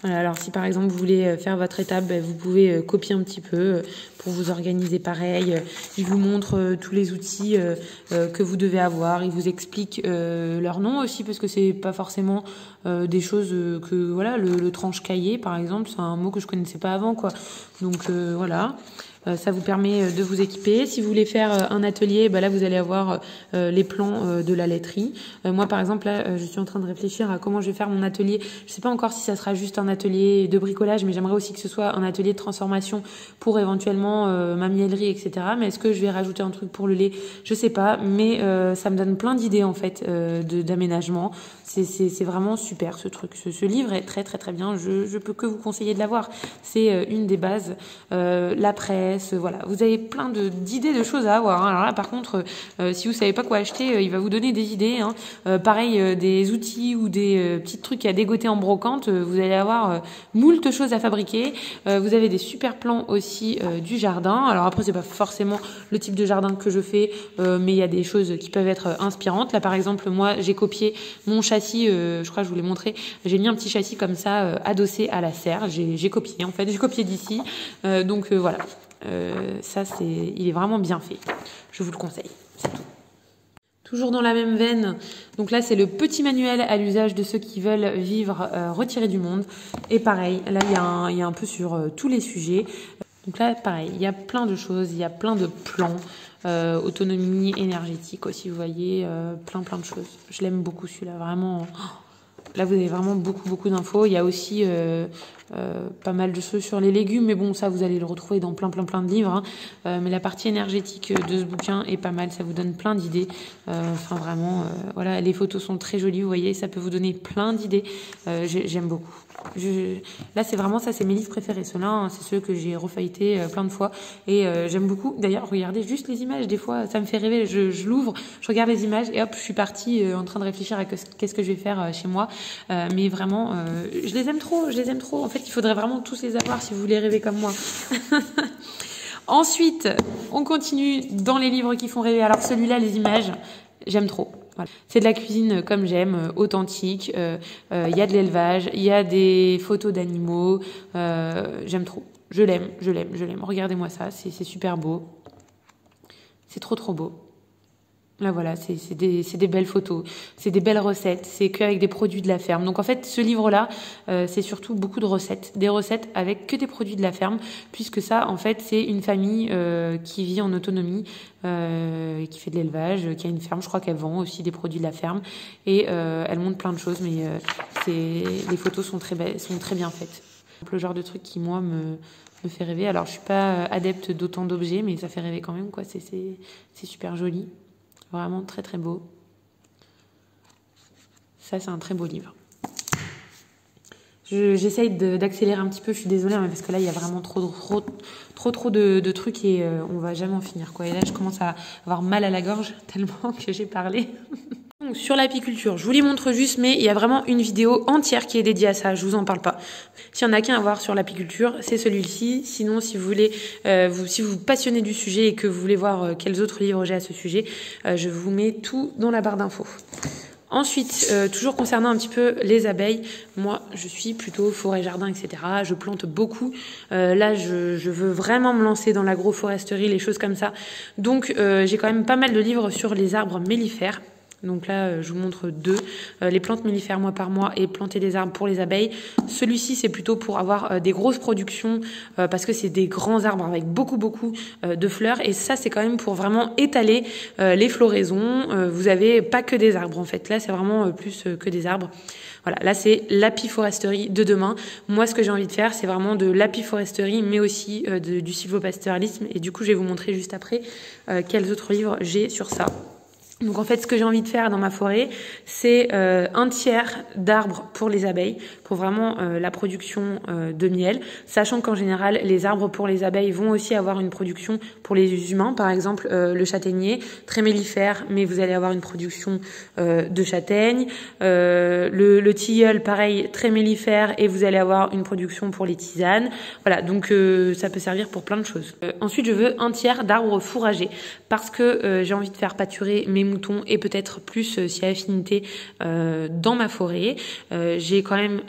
Voilà, alors si par exemple vous voulez faire votre étape, vous pouvez copier un petit peu pour vous organiser pareil. Il vous montre tous les outils que vous devez avoir. Il vous explique leur nom aussi parce que c'est pas forcément des choses que voilà, le tranche-cahier par exemple, c'est un mot que je connaissais pas avant quoi. Donc voilà. Ça vous permet de vous équiper. Si vous voulez faire un atelier, là vous allez avoir les plans de la laiterie. Moi par exemple là je suis en train de réfléchir à comment je vais faire mon atelier. Je sais pas encore si ça sera juste un atelier de bricolage, mais j'aimerais aussi que ce soit un atelier de transformation pour éventuellement ma miellerie, etc. Mais est-ce que je vais rajouter un truc pour le lait? Je sais pas, mais ça me donne plein d'idées en fait d'aménagement. C'est vraiment super ce truc. Ce livre est très bien. Je peux que vous conseiller de l'avoir. C'est une des bases. La presse. Voilà, vous avez plein d'idées de choses à avoir. Alors là, par contre, si vous savez pas quoi acheter, il va vous donner des idées. Pareil, des outils ou des petits trucs à dégoter en brocante. Vous allez avoir moult choses à fabriquer. Vous avez des super plans aussi du jardin. Alors après, c'est pas forcément le type de jardin que je fais, mais il y a des choses qui peuvent être inspirantes. Là, par exemple, moi, j'ai copié mon châssis. Je crois que je vous l'ai montré. J'ai mis un petit châssis comme ça, adossé à la serre. J'ai copié. En fait, j'ai copié d'ici. Donc voilà. Ça, il est vraiment bien fait. Je vous le conseille, c'est tout. Toujours dans la même veine, donc là c'est le petit manuel à l'usage de ceux qui veulent vivre retirés du monde. Et pareil, là il y a un peu sur tous les sujets. Donc là pareil, il y a plein de choses, il y a plein de plans. Autonomie énergétique aussi, vous voyez, plein de choses. Je l'aime beaucoup celui-là, vraiment. Là, vous avez vraiment beaucoup d'infos. Il y a aussi pas mal de choses sur les légumes, mais bon, ça, vous allez le retrouver dans plein de livres. Mais la partie énergétique de ce bouquin est pas mal. Ça vous donne plein d'idées. Enfin, vraiment, voilà, les photos sont très jolies. Vous voyez, ça peut vous donner plein d'idées. J'aime beaucoup. Là, c'est vraiment ça, c'est mes livres préférés. Ceux-là, c'est ceux que j'ai refeuilletés plein de fois. Et j'aime beaucoup. D'ailleurs, regardez juste les images. Des fois, ça me fait rêver. Je l'ouvre, je regarde les images et hop, je suis partie en train de réfléchir à qu'est-ce que je vais faire chez moi. Mais vraiment, je les aime trop. En fait, il faudrait vraiment tous les avoir si vous voulez rêver comme moi. Ensuite, on continue dans les livres qui font rêver. Alors celui-là, les images, j'aime trop. Voilà. C'est de la cuisine comme j'aime, authentique. Il y a de l'élevage, il y a des photos d'animaux. J'aime trop. Je l'aime. Regardez-moi ça, c'est super beau. C'est trop beau. Là voilà, c'est des belles photos, c'est des belles recettes, c'est qu'avec des produits de la ferme. Donc en fait, ce livre-là, c'est surtout beaucoup de recettes, des recettes avec que des produits de la ferme, puisque ça, en fait, c'est une famille qui vit en autonomie, qui fait de l'élevage, qui a une ferme. Je crois qu'elle vend aussi des produits de la ferme et elle montre plein de choses, mais les photos sont très belles, sont très bien faites. Le genre de truc qui moi me fait rêver. Alors je suis pas adepte d'autant d'objets, mais ça fait rêver quand même quoi. C'est super joli. Vraiment très beau. Ça, c'est un très beau livre. J'essaye d'accélérer un petit peu, je suis désolée, mais parce que là, il y a vraiment trop de trucs et on va jamais en finir, quoi. Et là, je commence à avoir mal à la gorge tellement que j'ai parlé. Donc, sur l'apiculture, je vous les montre juste, mais il y a vraiment une vidéo entière qui est dédiée à ça, je vous en parle pas. S'il y en a qu'un à voir sur l'apiculture, c'est celui-ci. Sinon, si vous voulez, si vous vous passionnez du sujet et que vous voulez voir quels autres livres j'ai à ce sujet, je vous mets tout dans la barre d'infos. Ensuite, toujours concernant un petit peu les abeilles, moi je suis plutôt forêt-jardin, etc. Je plante beaucoup. Là, je veux vraiment me lancer dans l'agroforesterie, les choses comme ça. Donc, j'ai quand même pas mal de livres sur les arbres mellifères. Donc là, je vous montre 2. Les plantes mellifères mois par mois et planter des arbres pour les abeilles. Celui-ci, c'est plutôt pour avoir des grosses productions parce que c'est des grands arbres avec beaucoup de fleurs. Et ça, c'est quand même pour vraiment étaler les floraisons. Vous avez pas que des arbres en fait. Là, c'est vraiment plus que des arbres. Voilà, là c'est l'apiforesterie de demain. Moi, ce que j'ai envie de faire, c'est vraiment de l'apiforesterie, mais aussi du sylvopastoralisme. Et du coup, je vais vous montrer juste après quels autres livres j'ai sur ça. Donc en fait, ce que j'ai envie de faire dans ma forêt, c'est un tiers d'arbres pour les abeilles, pour vraiment la production de miel, sachant qu'en général, les arbres pour les abeilles vont aussi avoir une production pour les humains. Par exemple, le châtaignier, très mellifère, mais vous allez avoir une production de châtaigne. Le tilleul, pareil, très mellifère, et vous allez avoir une production pour les tisanes. Voilà, donc ça peut servir pour plein de choses. Ensuite, je veux un tiers d'arbres fourragers, parce que j'ai envie de faire pâturer mes moutons et peut-être plus si affinité dans ma forêt. J'ai quand même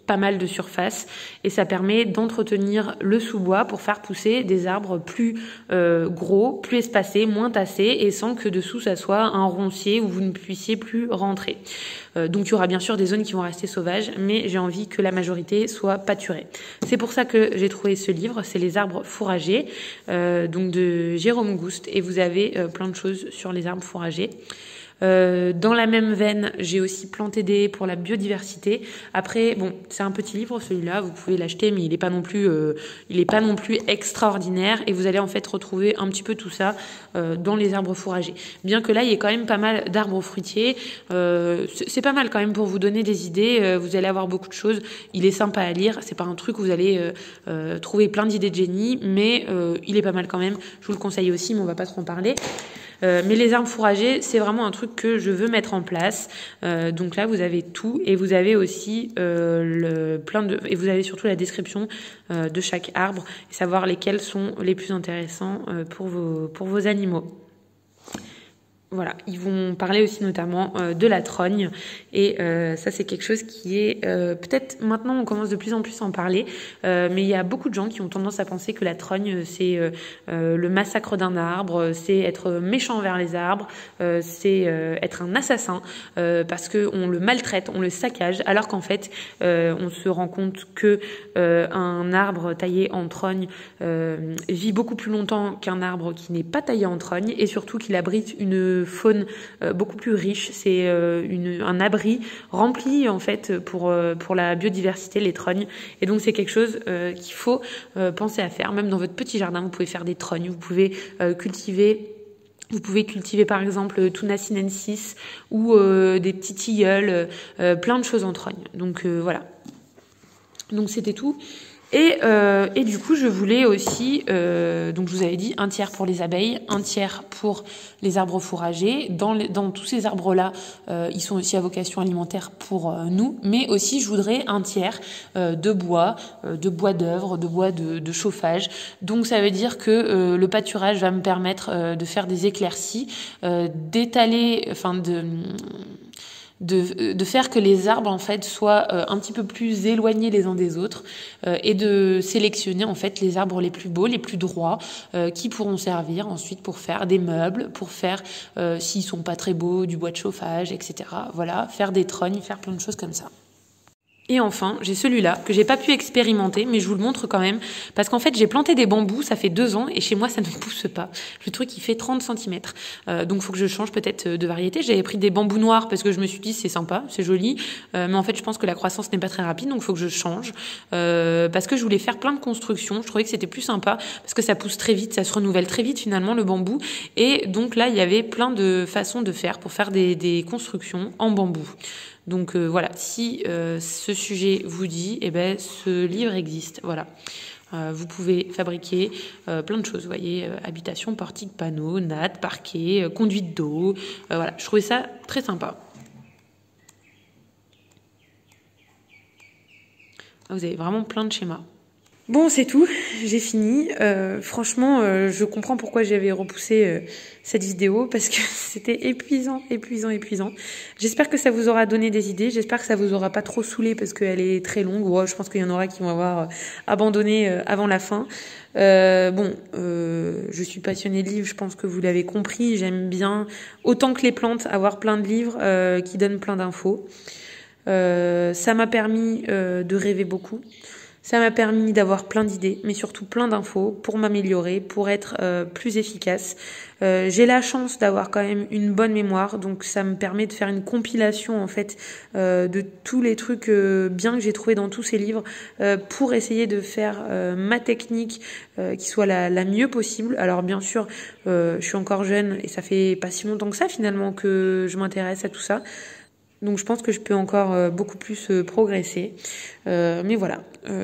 pas mal de surface et ça permet d'entretenir le sous-bois pour faire pousser des arbres plus gros, plus espacés, moins tassés et sans que dessous ça soit un roncier où vous ne puissiez plus rentrer. Donc il y aura bien sûr des zones qui vont rester sauvages, mais j'ai envie que la majorité soit pâturée. C'est pour ça que j'ai trouvé ce livre, c'est Les arbres fourragers, donc de Jérôme Gouste, et vous avez plein de choses sur les arbres fourragers. Dans la même veine, j'ai aussi planté des haies pour la biodiversité. Après, bon, c'est un petit livre celui-là, vous pouvez l'acheter, mais il est pas non plus extraordinaire. Et vous allez en fait retrouver un petit peu tout ça dans les arbres fourragers. Bien que là, il y ait quand même pas mal d'arbres fruitiers, c'est pas mal quand même pour vous donner des idées. Vous allez avoir beaucoup de choses. Il est sympa à lire. C'est pas un truc où vous allez trouver plein d'idées de génie, mais il est pas mal quand même. Je vous le conseille aussi, mais on va pas trop en parler. Mais les arbres fourragers, c'est vraiment un truc que je veux mettre en place. Donc là, vous avez tout et vous avez aussi et vous avez surtout la description de chaque arbre et savoir lesquels sont les plus intéressants pour vos animaux. Voilà, ils vont parler aussi notamment de la trogne et ça c'est quelque chose qui est peut-être maintenant on commence de plus en plus à en parler, mais il y a beaucoup de gens qui ont tendance à penser que la trogne c'est le massacre d'un arbre, c'est être méchant envers les arbres, c'est être un assassin parce que on le maltraite, on le saccage, alors qu'en fait on se rend compte que un arbre taillé en trogne vit beaucoup plus longtemps qu'un arbre qui n'est pas taillé en trogne et surtout qu'il abrite une faune beaucoup plus riche. C'est un abri rempli en fait pour la biodiversité, les trognes. Et donc c'est quelque chose qu'il faut penser à faire. Même dans votre petit jardin, vous pouvez faire des trognes. Vous pouvez cultiver par exemple Thunia sinensis ou des petits tilleuls, plein de choses en trogne. Donc voilà. Donc c'était tout. Et du coup, je voulais aussi, donc je vous avais dit, un tiers pour les abeilles, un tiers pour les arbres fourragers. Dans tous ces arbres-là, ils sont aussi à vocation alimentaire pour nous, mais aussi je voudrais un tiers de bois d'œuvre, de bois de chauffage. Donc ça veut dire que le pâturage va me permettre de faire des éclaircies, d'étaler, enfin de faire que les arbres en fait soient un petit peu plus éloignés les uns des autres et de sélectionner en fait les arbres les plus beaux, les plus droits qui pourront servir ensuite pour faire des meubles, pour faire s'ils sont pas très beaux du bois de chauffage, etc. Voilà, faire des trognes, faire plein de choses comme ça. Et enfin, j'ai celui-là que j'ai pas pu expérimenter, mais je vous le montre quand même, parce qu'en fait, j'ai planté des bambous, ça fait 2 ans, et chez moi, ça ne pousse pas. Le truc, il fait 30 cm. Donc, faut que je change peut-être de variété. J'avais pris des bambous noirs parce que je me suis dit, c'est sympa, c'est joli, mais en fait, je pense que la croissance n'est pas très rapide, donc faut que je change, parce que je voulais faire plein de constructions. Je trouvais que c'était plus sympa, parce que ça pousse très vite, ça se renouvelle très vite, finalement, le bambou. Et donc là, il y avait plein de façons de faire pour faire des constructions en bambou. Donc voilà, si ce sujet vous dit, eh ben ce livre existe. Voilà, vous pouvez fabriquer plein de choses. Vous voyez, habitation, portique, panneaux, nattes, parquet, conduite d'eau. Voilà, je trouvais ça très sympa. Vous avez vraiment plein de schémas. Bon, c'est tout, j'ai fini. Franchement, je comprends pourquoi j'avais repoussé cette vidéo parce que c'était épuisant. J'espère que ça vous aura donné des idées, j'espère que ça vous aura pas trop saoulé parce qu'elle est très longue. Ouais, je pense qu'il y en aura qui vont avoir abandonné avant la fin. Je suis passionnée de livres, je pense que vous l'avez compris. J'aime bien, autant que les plantes, avoir plein de livres qui donnent plein d'infos. Ça m'a permis de rêver beaucoup. Ça m'a permis d'avoir plein d'idées, mais surtout plein d'infos pour m'améliorer, pour être plus efficace. J'ai la chance d'avoir quand même une bonne mémoire, donc ça me permet de faire une compilation en fait de tous les trucs bien que j'ai trouvé dans tous ces livres pour essayer de faire ma technique qui soit la mieux possible. Alors bien sûr, je suis encore jeune et ça fait pas si longtemps que ça finalement que je m'intéresse à tout ça. Donc je pense que je peux encore beaucoup plus progresser. Mais voilà,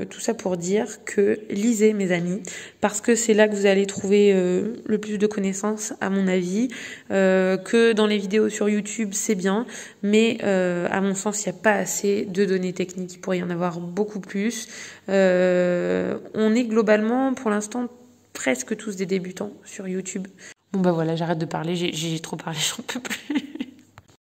tout ça pour dire que lisez mes amis, parce que c'est là que vous allez trouver le plus de connaissances à mon avis. Que dans les vidéos sur YouTube c'est bien, mais à mon sens il n'y a pas assez de données techniques, il pourrait y en avoir beaucoup plus. On est globalement pour l'instant presque tous des débutants sur YouTube. Bon bah voilà, j'arrête de parler, j'ai trop parlé, j'en peux plus.